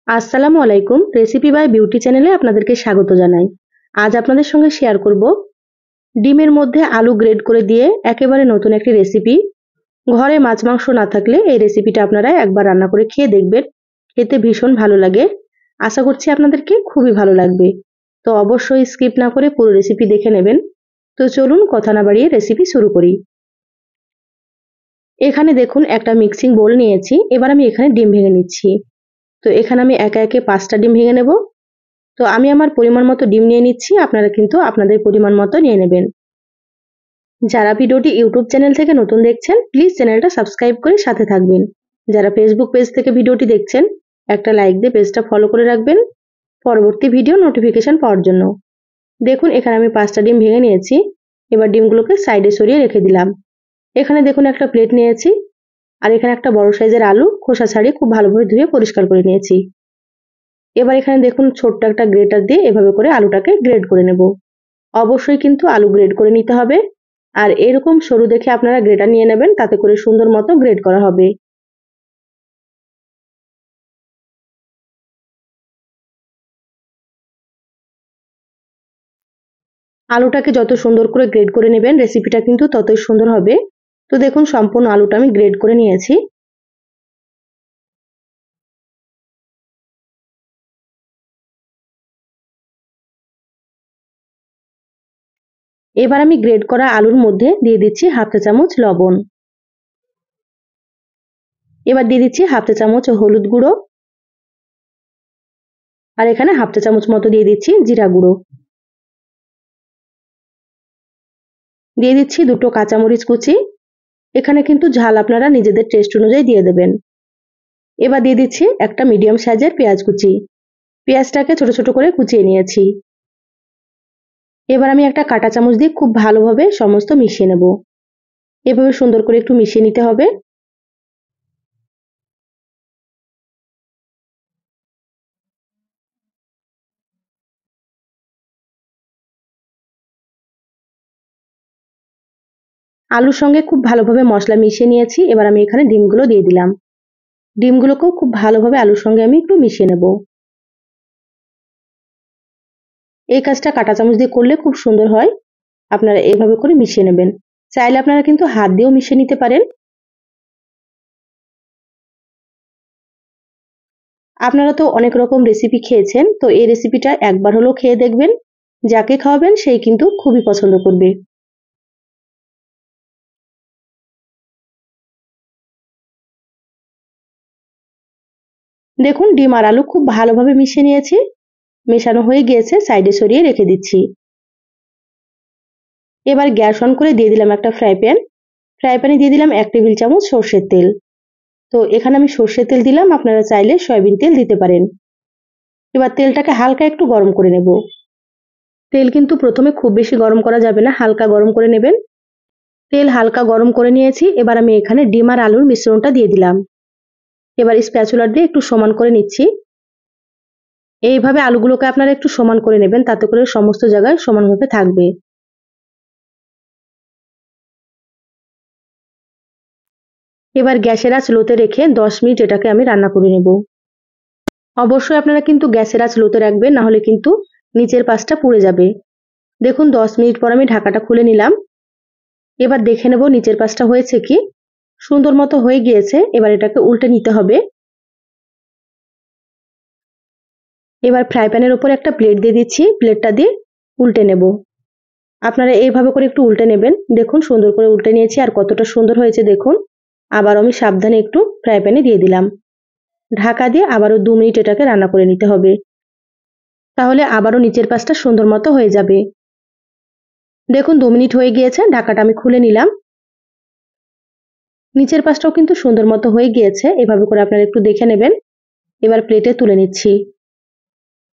আসসালামু আলাইকুম। Recipe by beauty চ্যানেলে আপনাদেরকে স্বাগত জানাই। আজ আপনাদের সঙ্গে শেয়ার করব ডিমের মধ্যে আলু গ্রেড করে দিয়ে একেবারে নতুন একটি রেসিপি। ঘরে মাছ মাংস না থাকলে এই রেসিপিটা আপনারা একবার রান্না করে খেয়ে দেখবেন। খেতে ভীষণ ভালো লাগে। আশা করছি আপনাদেরকে খুবই ভালো লাগবে। তো অবশ্যই স্কিপ না করে পুরো রেসিপি দেখে নেবেন। তো চলুন কথা না বাড়িয়ে রেসিপি শুরু করি। এখানে দেখুন একটা মিক্সিং বোল নিয়েছি। এবার আমি এখানে ডিম ভেঙে নিচ্ছি। তো এখানে আমি একে একে 5টা ডিম ভেঙে নেব। তো আমি আমার পরিমাণ মতো ডিম নিয়ে নিচ্ছি, আপনারা কিন্তু আপনাদের পরিমাণ মতো নিয়ে নেবেন। যারা ভিডিওটি ইউটিউব চ্যানেল থেকে নতুন দেখছেন প্লিজ চ্যানেলটা সাবস্ক্রাইব করে সাথে থাকবেন। যারা ফেসবুক পেজ থেকে ভিডিওটি দেখছেন একটা লাইক দিয়ে পেজটা ফলো করে রাখবেন পরবর্তী ভিডিও নোটিফিকেশন পাওয়ার জন্য। দেখুন এখানে আমি 5টা ডিম ভেঙে নিয়েছি। এবার ডিমগুলোকে সাইডে সরিয়ে রেখে দিলাম। এখানে দেখুন একটা প্লেট নিয়েছি, আর এখানে একটা বড় সাইজের আলু খোসা ছাড়িয়ে খুব ভালোভাবে ধুয়ে পরিষ্কার করে নিয়েছি। এবার এখানে দেখুন ছোট্ট একটা গ্রেটার দিয়ে এভাবে করে আলুটাকে গ্রেড করে নেব। অবশ্যই কিন্তু আলু গ্রেড করে নিতে হবে, আর এরকম সরু দেখে আপনারা গ্রেটার নিয়ে নেবেন, তাতে করে সুন্দর মতো গ্রেড করা হবে। আলুটাকে যত সুন্দর করে গ্রেড করে নেবেন রেসিপিটা কিন্তু ততই সুন্দর হবে। তো দেখুন সম্পূর্ণ আলুটা আমি গ্রেড করে নিয়েছি। এবার আমি গ্রেড করা আলুর মধ্যে দিয়ে দিচ্ছি হাফ চা চামচ লবণ। এবার দিয়ে দিচ্ছি হাফ চা চামচ হলুদ গুঁড়ো, আর এখানে হাফ চা চামচ মতো দিয়ে দিচ্ছি জিরা গুঁড়ো। দিয়ে দিচ্ছি দুটো কাঁচামরিচ কুচি। এখানে কিন্তু ঝাল আপনারা নিজেদের টেস্ট অনুযায়ী দিয়ে দেবেন। এবার দিয়ে দিচ্ছি একটা মিডিয়াম সাইজের পেঁয়াজ কুচি। পেঁয়াজটাকে ছোট ছোট করে কুচিয়ে নিয়েছি। এবার আমি একটা কাঁটা চামচ দিয়ে খুব ভালোভাবে সমস্ত মিশিয়ে নেব। এভাবে সুন্দর করে একটু মিশিয়ে নিতে হবে। আলুর সঙ্গে খুব ভালোভাবে মশলা মিশিয়ে নিয়েছি। এবার আমি এখানে ডিমগুলো দিয়ে দিলাম। ডিমগুলোকেও খুব ভালোভাবে আলুর সঙ্গে আমি একটু মিশিয়ে নেব। এই কাজটা কাঁটা চামচ দিয়ে করলে খুব সুন্দর হয়। আপনারা এইভাবে করে মিশিয়ে নেবেন। চাইলে আপনারা কিন্তু হাত দিয়েও মিশিয়ে নিতে পারেন। আপনারা তো অনেক রকম রেসিপি খেয়েছেন, তো এই রেসিপিটা একবার হলেও খেয়ে দেখবেন। যাকে খাওয়াবেন সেই কিন্তু খুবই পছন্দ করবে। দেখুন ডিম আর আলু খুব ভালোভাবে মিশিয়ে নিয়েছি। মেশানো হয়ে গিয়েছে, সাইডে সরিয়ে রেখে দিচ্ছি। এবার গ্যাস অন করে দিয়ে দিলাম একটা ফ্রাই প্যান। ফ্রাই প্যানে দিয়ে দিলাম 1 টেবিল চামচ সর্ষের তেল। তো এখানে আমি সর্ষের তেল দিলাম, আপনারা চাইলে সয়াবিন তেল দিতে পারেন। এবার তেলটাকে হালকা একটু গরম করে নেব। তেল কিন্তু প্রথমে খুব বেশি গরম করা যাবে না, হালকা গরম করে নেবেন। তেল হালকা গরম করে নিয়েছি। এবার আমি এখানে ডিম আর আলুর মিশ্রণটা দিয়ে দিলাম। এবার স্প্যাচুলার দিয়ে একটু সমান করে নিচ্ছি। এইভাবে আলুগুলোকে আপনারা একটু সমান করে নেবেন, তাতে করে সমস্ত জায়গায় সমানভাবে থাকবে। এবার গ্যাসের আঁচ লোতে রেখে 10 মিনিট এটাকে আমি রান্না করে নেব। অবশ্যই আপনারা কিন্তু গ্যাসের আঁচ লোতে রাখবেন, না হলে কিন্তু নিচের পাশটা পুড়ে যাবে। দেখুন 10 মিনিট পর আমি ঢাকাটা খুলে নিলাম। এবার দেখে নেব নিচের পাশটা হয়েছে কি। সুন্দর মতো হয়ে গিয়েছে। এবার এটাকে উল্টে নিতে হবে। এবার ফ্রাই প্যানের উপর একটা প্লেট দিয়ে দিচ্ছি। প্লেটটা দিয়ে উল্টে নেব। আপনারা এইভাবে করে একটু উল্টে নেবেন। দেখুন সুন্দর করে উল্টে নিয়েছি, আর কতটা সুন্দর হয়েছে দেখুন। আবার আমি সাবধানে একটু ফ্রাই প্যানে দিয়ে দিলাম। ঢাকা দিয়ে আবারও 2 মিনিট এটাকে রান্না করে নিতে হবে। তাহলে আবারও নিচের পাশটা সুন্দর মতো হয়ে যাবে। দেখুন 2 মিনিট হয়ে গিয়েছে, ঢাকাটা আমি খুলে নিলাম। নিচের পাশটাও কিন্তু সুন্দর মতো হয়ে গিয়েছে। এভাবে করে আপনারা একটু দেখে নেবেন। এবার প্লেটে তুলে নিচ্ছি।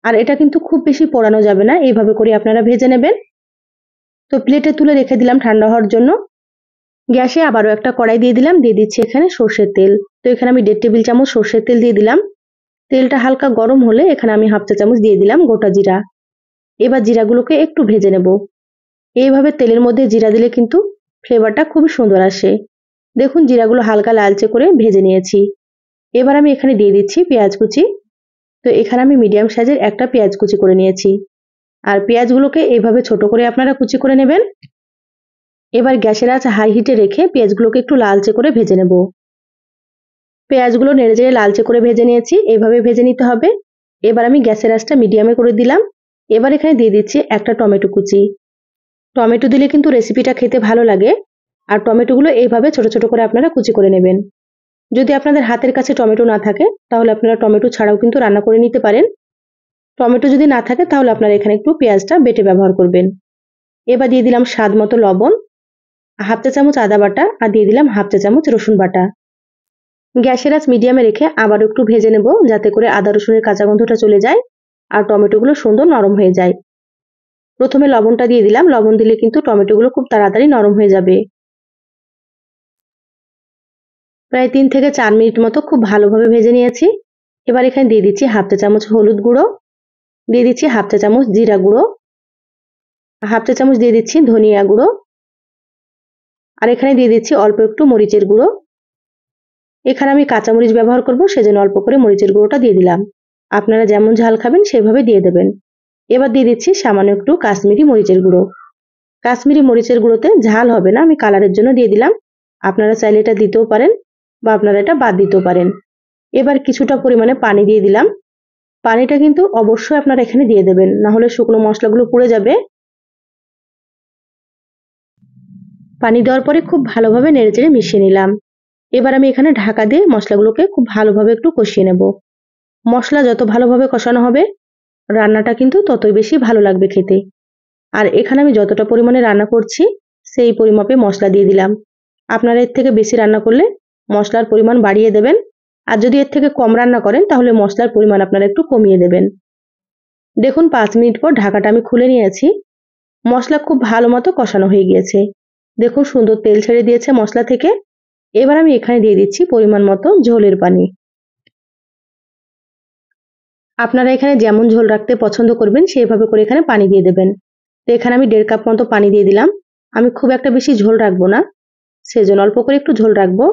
আর এটা কিন্তু খুব বেশি পোড়ানো যাবে না, এইভাবে করে আপনারা ভেজে নেবেন। তো প্লেটে তুলে রেখে দিলাম ঠান্ডা হওয়ার জন্য। গ্যাসে আবারও একটা কড়াই দিয়ে দিলাম। দিয়ে দিচ্ছি এখানে সর্ষের তেল। তো এখানে আমি 1.5 টেবিল চামচ সর্ষের তেল দিয়ে দিলাম। তেলটা হালকা গরম হলে এখানে আমি হাফ চা চামচ দিয়ে দিলাম গোটা জিরা। এবার জিরাগুলোকে একটু ভেজে নেব। এইভাবে তেলের মধ্যে জিরা দিলে কিন্তু ফ্লেভারটা খুবই সুন্দর আসে। দেখুন জিরাগুলো হালকা লালচে করে ভেজে নিয়েছি। এবার আমি এখানে দিয়ে দিচ্ছি পেঁয়াজ কুচি। তো তো এখানে আমি মিডিয়াম সাইজের একটা পেঁয়াজ কুচি করে নিয়েছি। আর পেঁয়াজগুলোকে এইভাবে ছোট করে আপনারা কুচি করে নেবেন। এবার গ্যাসের আঁচ হাই হিটে রেখে পেঁয়াজগুলোকে একটু লালচে করে ভেজে নেব। পেঁয়াজগুলো নেড়েচেড়ে লালচে করে ভেজে নিয়েছি, এইভাবে ভেজে নিতে হবে। এবার আমি গ্যাসের আঁচটা মিডিয়ামে করে দিলাম। এবার এখানে দিয়ে দিচ্ছি একটা টমেটো কুচি। টমেটো দিলে কিন্তু রেসিপিটা খেতে ভালো লাগে। আর টমেটোগুলো এইভাবে ছোট ছোট করে আপনারা কুচি করে নেবেন। যদি আপনাদের হাতের কাছে টমেটো না থাকে তাহলে আপনারা টমেটো ছাড়াও কিন্তু রান্না করে নিতে পারেন। টমেটো যদি না থাকে তাহলে আপনারা এখানে একটু পেঁয়াজটা বেটে ব্যবহার করবেন। এবার দিয়ে দিলাম স্বাদ মতো লবণ, হাফ চা চামচ আদা বাটা, আর দিয়ে দিলাম হাফ চা চামচ রসুন বাটা। গ্যাসের আঁচ মিডিয়ামে রেখে আবার একটু ভেজে নেব, যাতে করে আদা রসুনের কাঁচা গন্ধটা চলে যায় আর টমেটোগুলো সুন্দর নরম হয়ে যায়। প্রথমে লবণটা দিয়ে দিলাম, লবণ দিলে কিন্তু টমেটোগুলো খুব তাড়াতাড়ি নরম হয়ে যাবে। প্রায় 3 থেকে 4 মিনিট মতো খুব ভালোভাবে ভেজে নিয়েছি। এবার এখানে দিয়ে দিচ্ছি হাফ চা চামচ হলুদ গুঁড়ো, দিয়ে দিচ্ছি হাফ চা চামচ জিরা গুঁড়ো, হাফ চা চামচ দিয়ে দিচ্ছি ধনিয়া গুঁড়ো, আর এখানে দিয়ে দিচ্ছি অল্প একটু মরিচের গুঁড়ো। এখানে আমি কাঁচামরিচ ব্যবহার করব, সেজন্য অল্প করে মরিচের গুঁড়োটা দিয়ে দিলাম। আপনারা যেমন ঝাল খাবেন সেভাবে দিয়ে দেবেন। এবার দিয়ে দিচ্ছি সামান্য একটু কাশ্মীরি মরিচের গুঁড়ো। কাশ্মীরি মরিচের গুঁড়োতে ঝাল হবে না, আমি কালারের জন্য দিয়ে দিলাম। আপনারা চাইলে এটা দিতেও পারেন বা আপনারা এটা বাদ দিতেও পারেন। এবার কিছুটা পরিমাণে পানি দিয়ে দিলাম। পানিটা কিন্তু অবশ্যই আপনারা এখানে দিয়ে দেবেন, না হলে শুকনো মশলাগুলো পুড়ে যাবে। পানি দেওয়ার পরে খুব ভালোভাবে নেড়েচেড়ে মিশিয়ে নিলাম। এবার আমি এখানে ঢাকা দিয়ে মশলাগুলোকে খুব ভালোভাবে একটু কষিয়ে নেব। মশলা যত ভালোভাবে কষানো হবে রান্নাটা কিন্তু ততই বেশি ভালো লাগবে খেতে। আর এখানে আমি যতটা পরিমাণে রান্না করছি সেই পরিমাপে মশলা দিয়ে দিলাম। আপনারা এর থেকে বেশি রান্না করলে মশলার পরিমাণ বাড়িয়ে দেবেন, আর যদি এর থেকে কম রান্না করেন তাহলে মশলার পরিমাণ আপনারা একটু কমিয়ে দেবেন। দেখুন 5 মিনিট পর ঢাকাটা আমি খুলে নিয়েছি। মশলা খুব ভালো মতো কষানো হয়ে গিয়েছে। দেখুন সুন্দর তেল ছেড়ে দিয়েছে মশলা থেকে। এবার আমি এখানে দিয়ে দিচ্ছি পরিমাণ মতো ঝোলের পানি। আপনারা এখানে যেমন ঝোল রাখতে পছন্দ করবেন সেইভাবে করে এখানে পানি দিয়ে দেবেন। তো এখানে আমি 1.5 কাপ মতো পানি দিয়ে দিলাম। আমি খুব একটা বেশি ঝোল রাখবো না, সেজন্য অল্প করে একটু ঝোল রাখবো।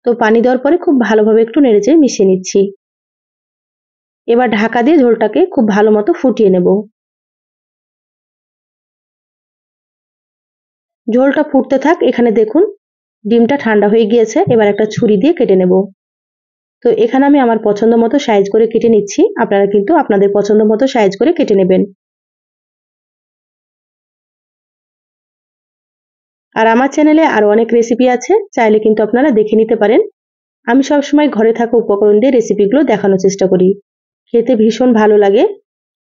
তো পানি দেওয়ার পরে খুব ভালোভাবে একটু নেড়েচেড়ে মিশিয়ে নিচ্ছি। এবার ঢাকা দিয়ে ঝোলটাকে খুব ভালো মতো ফুটিয়ে নেব। ঝোলটা ফুটতে থাক। এখানে দেখুন ডিমটা ঠান্ডা হয়ে গিয়েছে। এবার একটা ছুরি দিয়ে কেটে নেব। তো এখানে আমি আমার পছন্দ মতো সাইজ করে কেটে নিচ্ছি। আপনারা কিন্তু আপনাদের পছন্দ মতো সাইজ করে কেটে নেবেন। আর আমার চ্যানেলে আরো অনেক রেসিপি আছে, চাইলে কিন্তু আপনারা দেখে নিতে পারেন। আমি সবসময় ঘরে থাকা উপকরণ দিয়ে রেসিপিগুলো দেখানোর চেষ্টা করি। খেতে ভীষণ ভালো লাগে।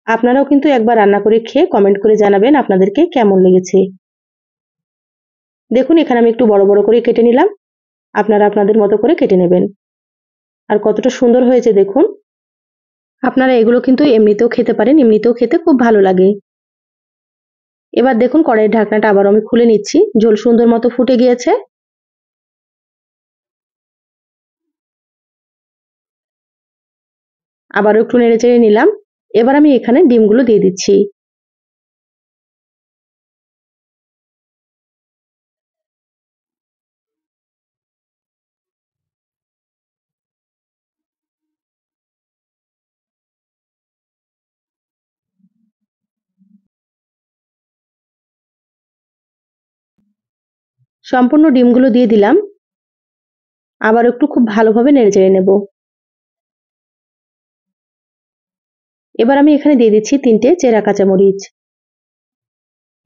আপনারাও কিন্তু একবার রান্না করে খেয়ে কমেন্ট করে জানাবেন আপনাদেরকে কেমন লেগেছে। দেখুন এখানে আমি একটু বড় বড় করে কেটে নিলাম। আপনারা আপনাদের মতো করে কেটে নেবেন। আর কতটা সুন্দর হয়েছে দেখুন। আপনারা এগুলো কিন্তু এমনিতেও খেতে পারেন, এমনিতেও খেতে খুব ভালো লাগে। এবার দেখুন কড়াইয়ের ঢাকনাটা আবার আমি খুলে নিচ্ছি। ঝোল সুন্দর মতো ফুটে গিয়েছে। আবারও একটু নেড়েচেড়ে নিলাম। এবার আমি এখানে ডিমগুলো দিয়ে দিচ্ছি। সম্পূর্ণ ডিমগুলো দিয়ে দিলাম। আবার একটু খুব ভালোভাবে নেড়েচেড়ে নেব। এবার আমি এখানে দিয়ে দিচ্ছি 3টে চেরা কাঁচামরিচ।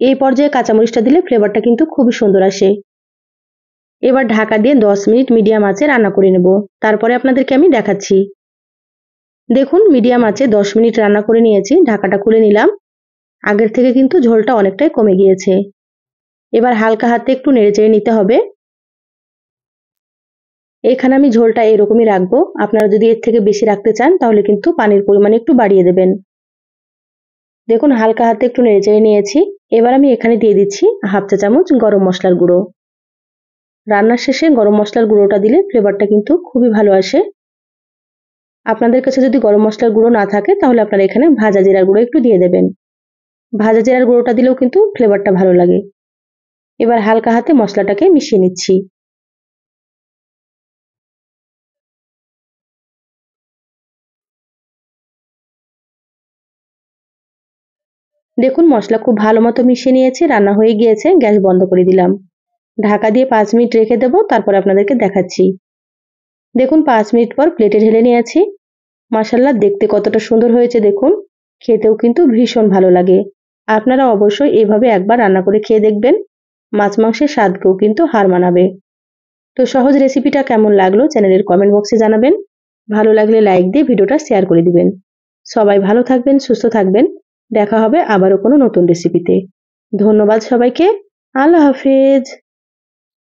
এই পর্যায়ে কাঁচামরিচটা দিলে ফ্লেভারটা কিন্তু খুবই সুন্দর আসে। এবার ঢাকা দিয়ে 10 মিনিট মিডিয়াম আঁচে রান্না করে নেব। তারপরে আপনাদেরকে আমি দেখাচ্ছি। দেখুন মিডিয়াম আঁচে 10 মিনিট রান্না করে নিয়েছি। ঢাকাটা খুলে নিলাম। আগের থেকে কিন্তু ঝোলটা অনেকটাই কমে গিয়েছে। এবার হালকা হাতে একটু নেড়েচেড়ে নিতে হবে। এখানে আমি ঝোলটা এরকমই রাখবো। আপনারা যদি এর থেকে বেশি রাখতে চান তাহলে কিন্তু পানির পরিমাণ একটু বাড়িয়ে দেবেন। দেখুন হালকা হাতে একটু নেড়েচেড়ে নিয়েছি। এবার আমি এখানে দিয়ে দিচ্ছি হাফ চা চামচ গরম মশলার গুঁড়ো। রান্নার শেষে গরম মশলার গুঁড়োটা দিলে ফ্লেভারটা কিন্তু খুবই ভালো আসে। আপনাদের কাছে যদি গরম মশলার গুঁড়ো না থাকে তাহলে আপনারা এখানে ভাজা জিরার গুঁড়ো একটু দিয়ে দেবেন। ভাজা জিরার গুঁড়োটা দিলেও কিন্তু ফ্লেভারটা ভালো লাগে। এবার হালকা হাতে মশলাটাকে মিশিয়ে নিচ্ছি। দেখুন মশলা খুব ভালো মতো মিশিয়ে নিয়েছি, রান্না হয়ে গিয়েছে, গ্যাস বন্ধ করে দিলাম। ঢাকা দিয়ে 5 মিনিট রেখে দেবো, তারপর আপনাদেরকে দেখাচ্ছি। দেখুন 5 মিনিট পর প্লেটে ঢেলে নিয়েছি। মাশাআল্লাহ দেখতে কতটা সুন্দর হয়েছে দেখুন, খেতেও কিন্তু ভীষণ ভালো লাগে। আপনারা অবশ্যই এভাবে একবার রান্না করে খেয়ে দেখবেন, মাছ মাংসের স্বাদকেও কিন্তু হার মানাবে। তো সহজ রেসিপিটা কেমন লাগলো চ্যানেলের কমেন্ট বক্সে জানাবেন। ভালো লাগলে লাইক দিয়ে ভিডিওটা শেয়ার করে দিবেন। সবাই ভালো থাকবেন, সুস্থ থাকবেন। দেখা হবে আবারও কোনো নতুন রেসিপিতে। ধন্যবাদ সবাইকে। আল্লাহ হাফেজ।